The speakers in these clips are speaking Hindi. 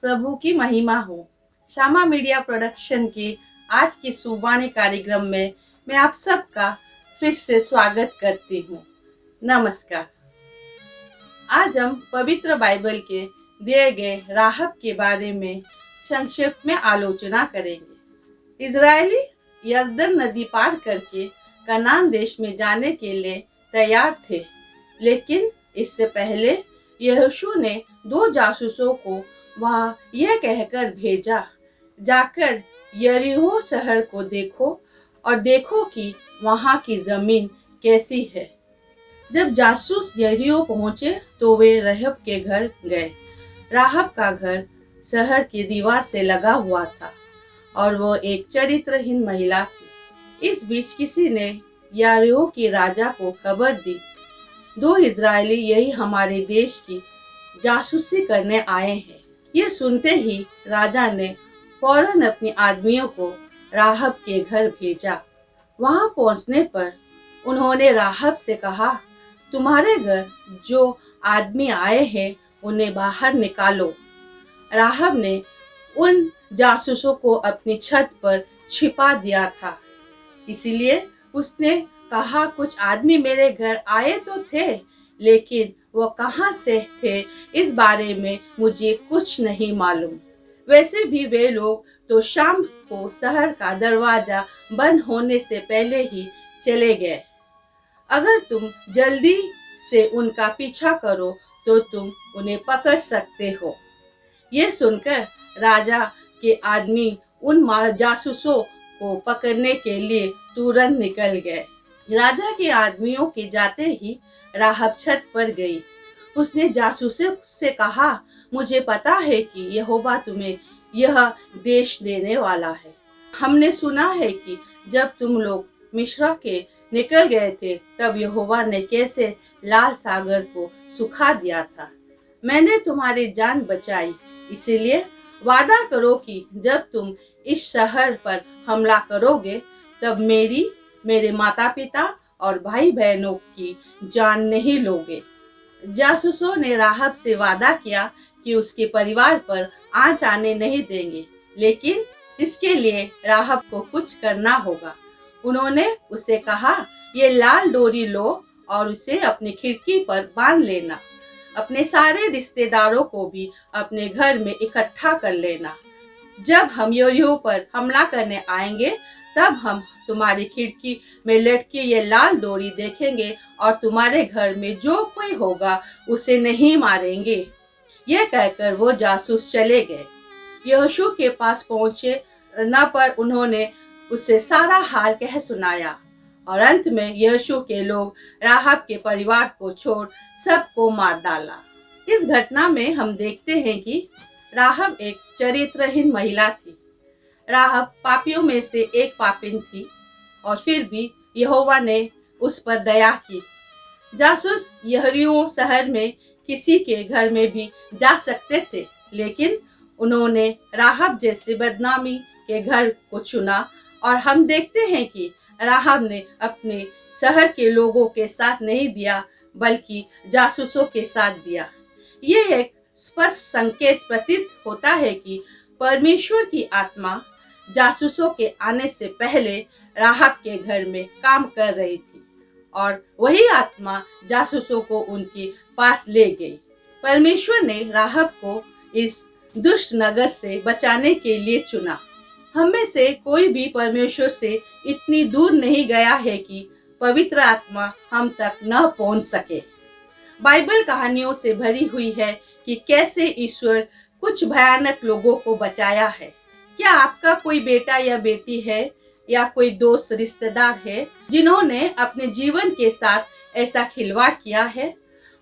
प्रभु की महिमा हो। श्यामा मीडिया प्रोडक्शन के आज की सुबानी कार्यक्रम में मैं आप सबका फिर से स्वागत करती हूँ। नमस्कार। आज हम पवित्र बाइबल के दिए गए राहब के बारे में संक्षेप में आलोचना करेंगे। इजरायली यरदन नदी पार करके कनान देश में जाने के लिए तैयार थे, लेकिन इससे पहले यहोशू ने 2 जासूसों को वहां यह कहकर भेजा, जाकर यरीहो शहर को देखो और देखो कि वहां की जमीन कैसी है। जब जासूस यरीहो पहुंचे तो वे राहब के घर गए। राहब का घर शहर की दीवार से लगा हुआ था और वो एक चरित्रहीन महिला थी। इस बीच किसी ने यरीहो की राजा को खबर दी, 2 इजरायली यही हमारे देश की जासूसी करने आए हैं। ये सुनते ही राजा ने फौरन अपने आदमियों को राहब के घर भेजा। वहां पहुंचने पर उन्होंने राहब से कहा, तुम्हारे घर जो आदमी आए हैं उन्हें बाहर निकालो। राहब ने उन जासूसों को अपनी छत पर छिपा दिया था, इसलिए उसने कहा, कुछ आदमी मेरे घर आए तो थे, लेकिन वो कहाँ से थे इस बारे में मुझे कुछ नहीं मालूम। वैसे भी वे लोग तो शाम को शहर का दरवाजा बंद होने से पहले ही चले गए। अगर तुम जल्दी से उनका पीछा करो तो तुम उन्हें पकड़ सकते हो। ये सुनकर राजा के आदमी उन जासूसों को पकड़ने के लिए तुरंत निकल गए। राजा के आदमियों के जाते ही राहब छत पर गई। उसने जासूसों से कहा, मुझे पता है कि यहोवा तुम्हें यह देश देने वाला है। हमने सुना है कि जब तुम लोग मिस्र के निकल गए थे तब यहोवा ने कैसे लाल सागर को सुखा दिया था। मैंने तुम्हारी जान बचाई, इसीलिए वादा करो कि जब तुम इस शहर पर हमला करोगे तब मेरे माता पिता और भाई बहनों की जान नहीं लोगे। जासूसों ने राहब से वादा किया कि उसके परिवार पर आंच आने नहीं देंगे, लेकिन इसके लिए राहब को कुछ करना होगा। उन्होंने उसे कहा, ये लाल डोरी लो और उसे अपनी खिड़की पर बांध लेना। अपने सारे रिश्तेदारों को भी अपने घर में इकट्ठा कर लेना। जब हम यरीहो पर हमला करने आएंगे तब हम तुम्हारी खिड़की में लटकी ये लाल डोरी देखेंगे और तुम्हारे घर में जो कोई होगा उसे नहीं मारेंगे। यह कहकर वो जासूस चले गए। यहोशू के पास पहुंचे न पर उन्होंने उसे सारा हाल कह सुनाया और अंत में यहोशू के लोग राहब के परिवार को छोड़ सबको मार डाला। इस घटना में हम देखते हैं कि राहब एक चरित्रहीन महिला थी। राहब पापियों में से एक पापिन थी और फिर भी यहोवा ने उस पर दया की। जासूस यरीहो शहर में किसी के घर में भी जा सकते थे, लेकिन उन्होंने राहब जैसे बदनामी के घर को चुना और हम देखते हैं कि राहब ने अपने शहर के लोगों के साथ नहीं दिया बल्कि जासूसों के साथ दिया। ये एक स्पष्ट संकेत प्रतीत होता है कि परमेश्वर की आत्मा जासूसों के आने से पहले राहब के घर में काम कर रही थी और वही आत्मा जासूसों को उनके पास ले गई। परमेश्वर ने राहब को इस दुष्ट नगर से बचाने के लिए चुना। हम में से कोई भी परमेश्वर से इतनी दूर नहीं गया है कि पवित्र आत्मा हम तक न पहुंच सके। बाइबल कहानियों से भरी हुई है कि कैसे ईश्वर कुछ भयानक लोगों को बचाया है। क्या आपका कोई बेटा या बेटी है या कोई दोस्त रिश्तेदार है जिन्होंने अपने जीवन के साथ ऐसा खिलवाड़ किया है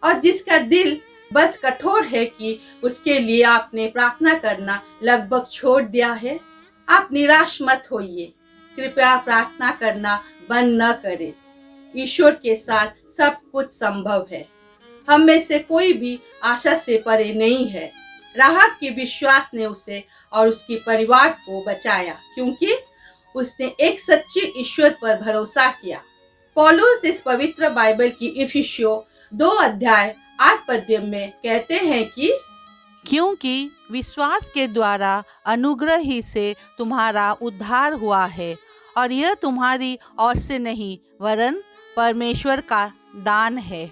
और जिसका दिल बस कठोर है कि उसके लिए आपने प्रार्थना करना लगभग छोड़ दिया है? आप निराश मत होइए, कृपया प्रार्थना करना बंद न करें। ईश्वर के साथ सब कुछ संभव है। हम में से कोई भी आशा से परे नहीं है। राहब के विश्वास ने उसे और उसके परिवार को बचाया क्योंकि उसने एक सच्चे ईश्वर पर भरोसा किया। पौलुस इस पवित्र बाइबल की इफिसियों 2 अध्याय 8 पद में कहते हैं कि क्योंकि विश्वास के द्वारा अनुग्रह ही से तुम्हारा उद्धार हुआ है, और यह तुम्हारी ओर से नहीं वरन परमेश्वर का दान है।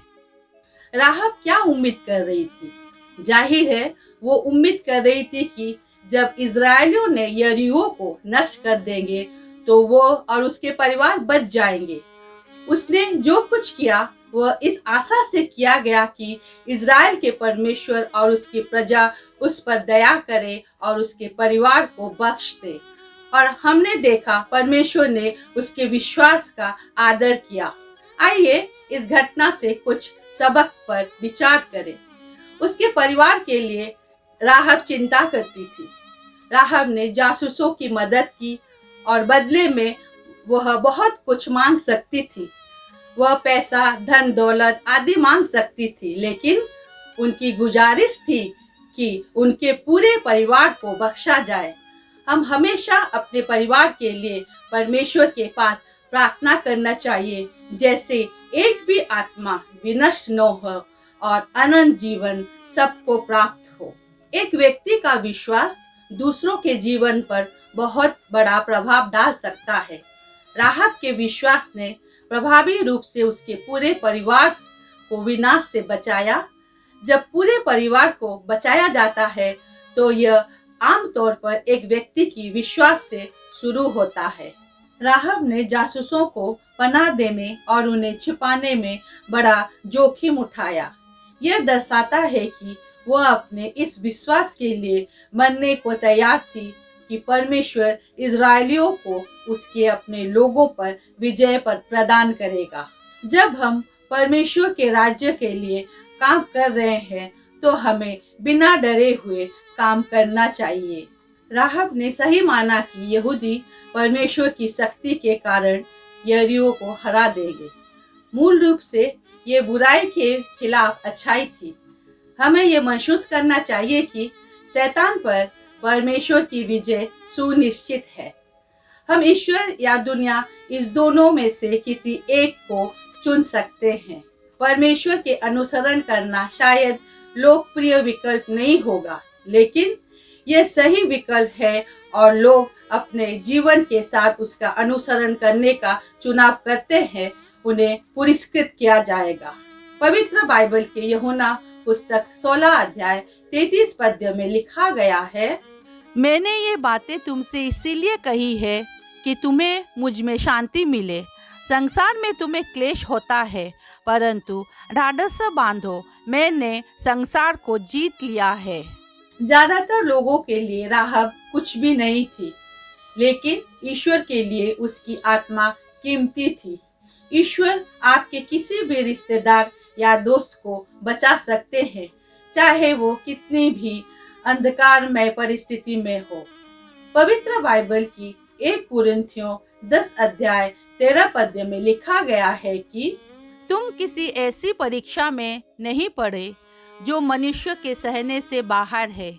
राहब क्या उम्मीद कर रही थी? जाहिर है वो उम्मीद कर रही थी कि जब इजरायलियों ने यरीहो को नष्ट कर देंगे तो वो और उसके परिवार बच जाएंगे। उसने जो कुछ किया वह इस आशा से किया गया कि इजराइल के परमेश्वर और उसकी प्रजा उस पर दया करे और उसके परिवार को बख्श दे। और हमने देखा परमेश्वर ने उसके विश्वास का आदर किया। आइए इस घटना से कुछ सबक पर विचार करें। उसके परिवार के लिए राहब चिंता करती थी। राहब ने जासूसों की मदद की और बदले में वह बहुत कुछ मांग सकती थी। वह पैसा, धन दौलत आदि मांग सकती थी, लेकिन उनकी गुजारिश थी कि उनके पूरे परिवार को बख्शा जाए। हम हमेशा अपने परिवार के लिए परमेश्वर के पास प्रार्थना करना चाहिए, जैसे एक भी आत्मा विनष्ट न हो और अनंत जीवन सबको प्राप्त हो। एक व्यक्ति का विश्वास दूसरों के जीवन पर बहुत बड़ा प्रभाव डाल सकता है। राहब के विश्वास ने प्रभावी रूप से उसके पूरे परिवार को विनाश से बचाया। जब पूरे परिवार को बचाया जाता है तो यह आमतौर पर एक व्यक्ति की विश्वास से शुरू होता है। राहब ने जासूसों को पनाह देने और उन्हें छिपाने में बड़ा जोखिम उठाया। यह दर्शाता है कि वह अपने इस विश्वास के लिए मरने को तैयार थी कि परमेश्वर इजरायलियों को उसके अपने लोगों पर विजय पर प्रदान करेगा। जब हम परमेश्वर के राज्य के लिए काम कर रहे हैं तो हमें बिना डरे हुए काम करना चाहिए। राहब ने सही माना कि यहूदी परमेश्वर की शक्ति के कारण यरीहो को हरा देंगे। मूल रूप से ये बुराई के खिलाफ अच्छाई थी। हमें ये महसूस करना चाहिए कि शैतान पर परमेश्वर की विजय सुनिश्चित है। हम ईश्वर या दुनिया, इस दोनों में से किसी एक को चुन सकते हैं। परमेश्वर के अनुसरण करना शायद लोकप्रिय विकल्प नहीं होगा, लेकिन यह सही विकल्प है और लोग अपने जीवन के साथ उसका अनुसरण करने का चुनाव करते हैं, उन्हें पुरस्कृत किया जाएगा। पवित्र बाइबल के यूहन्ना पुस्तक 16 अध्याय 33 पद्य में लिखा गया है, मैंने ये बातें तुमसे इसीलिए कही है कि तुम्हें मुझ में शांति मिले। संसार में तुम्हें क्लेश होता है, परंतु ढाढ़स बांधो, मैंने संसार को जीत लिया है। ज्यादातर लोगों के लिए राहब कुछ भी नहीं थी, लेकिन ईश्वर के लिए उसकी आत्मा कीमती थी। ईश्वर आपके किसी भी रिश्तेदार या दोस्त को बचा सकते हैं, चाहे वो कितनी भी अंधकारमय परिस्थिति में हो। पवित्र बाइबल की 1 कुरिन्थियों 10 अध्याय 13 पद्य में लिखा गया है कि तुम किसी ऐसी परीक्षा में नहीं पड़े जो मनुष्य के सहने से बाहर है,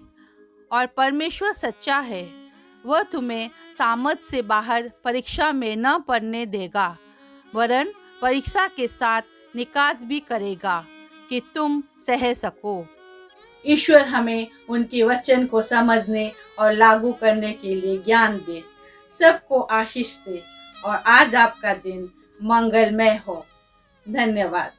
और परमेश्वर सच्चा है, वह तुम्हें सामर्थ से बाहर परीक्षा में न पड़ने देगा, वरन परीक्षा के साथ निकास भी करेगा कि तुम सह सको। ईश्वर हमें उनके वचन को समझने और लागू करने के लिए ज्ञान दे। सबको आशीष दे और आज आपका दिन मंगलमय हो। धन्यवाद।